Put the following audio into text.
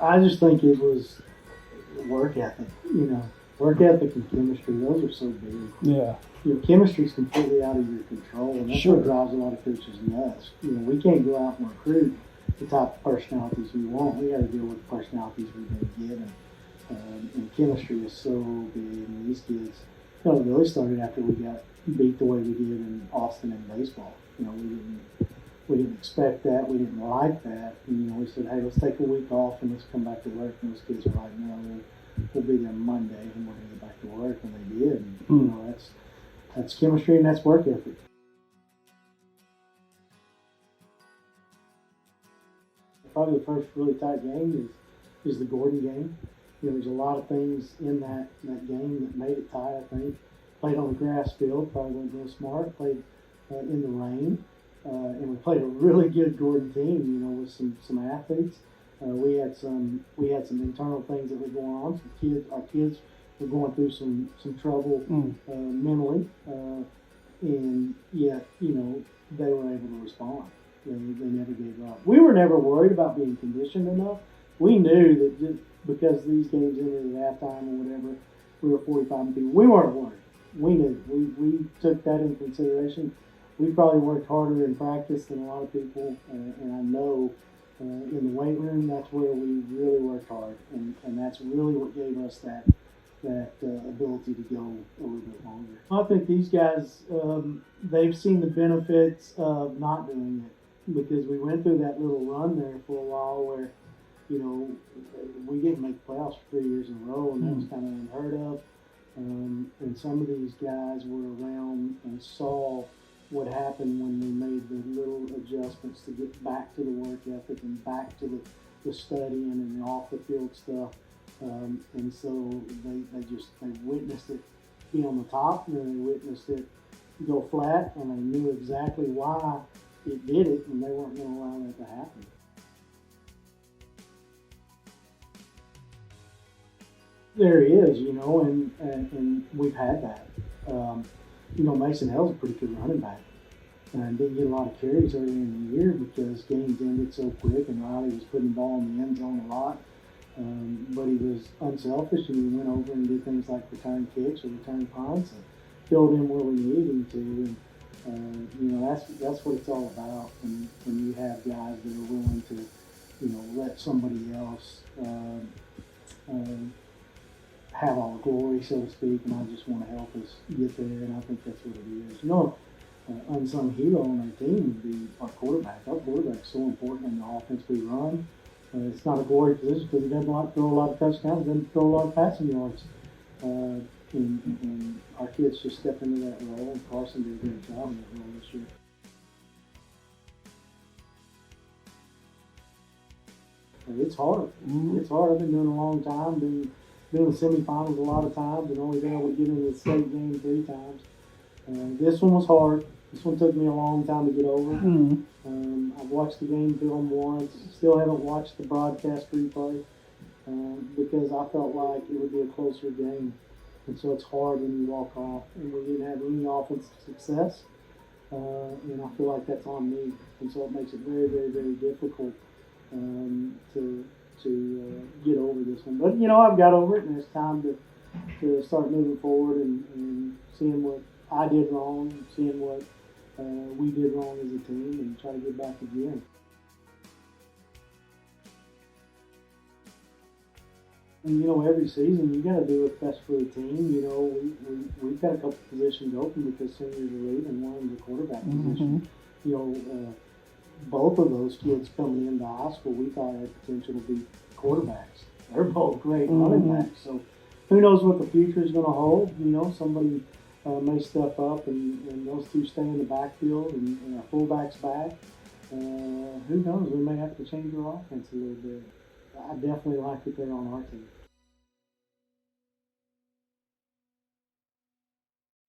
I just think it was work ethic. Work ethic and chemistry. Those are so big. Yeah. Chemistry is completely out of your control, and that's what drives a lot of coaches nuts. We can't go out and recruit the type of personalities we want. We got to deal with the personalities we're going to get, and chemistry is so big. And these kids, it really started after we got beat the way we did in Austin in baseball. We didn't expect that. We didn't like that. And, we said, hey, let's take a week off and let's come back to work. And those kids are like, no, we'll be there Monday and we're going to get back to work. And they did. And, that's chemistry and that's work ethic. Probably the first really tight game is the Gordon game. There's a lot of things in that game that made it tight, I think. Played on a grass field, probably wasn't real smart. Played in the rain. And we played a really good Gordon team, with some athletes. We had some internal things that were going on. Our kids were going through some trouble mentally, and yet they were able to respond. They never gave up. We were never worried about being conditioned enough. We knew that just because these games ended at halftime or whatever, we were 45 people. We weren't worried. We knew. We took that into consideration. We probably worked harder in practice than a lot of people, and I know in the weight room that's where we really worked hard, and that's really what gave us that ability to go a little bit longer. I think these guys, they've seen the benefits of not doing it, because we went through that little run there for a while where, we didn't make playoffs for 3 years in a row, and that was kind of unheard of. And some of these guys were around and saw what happened when we made the little adjustments to get back to the work ethic and back to the studying and the off the field stuff. And so they witnessed it be on the top, and then they witnessed it go flat, and they knew exactly why it did it, and they weren't going to allow that to happen. There is, and we've had that. Mason Hell's a pretty good running back. And didn't get a lot of carries early in the year because games ended so quick, and Riley was putting the ball in the end zone a lot. But he was unselfish, and he went over and did things like return kicks or return punts and filled in where we needed him to. And that's what it's all about. When you have guys that are willing to, let somebody else have all the glory, so to speak, and I just want to help us get there, and I think that's what it is. Unsung hero on our team would be our quarterback. Our quarterback's so important in the offense we run. It's not a glory position because he doesn't throw a lot of touchdowns, doesn't throw a lot of passing yards. And our kids just step into that role, and Carson did a great job in that role this year. It's hard. It's hard. I've been doing it a long time, been doing the semifinals a lot of times, and only been able to get into the state game 3 times. This one was hard. This one took me a long time to get over. I've watched the game film once. Still haven't watched the broadcast replay because I felt like it would be a closer game. And so it's hard when you walk off. And we didn't have any offensive success. And I feel like that's on me. And so it makes it very, very, very difficult to get over this one. But, I've got over it, and it's time to start moving forward and seeing what I did wrong, seeing what we did wrong as a team, and try to get back again. And every season you got to do what's best for the team. We've got a couple positions open because seniors are leaving. One of them's a quarterback position. Both of those kids coming into high school, we thought had potential to be quarterbacks. They're both great running backs. So who knows what the future is going to hold? Somebody may step up, and those two stay in the backfield, and our fullback's back. Who knows? We may have to change our offense a little bit. I definitely like it there on our team.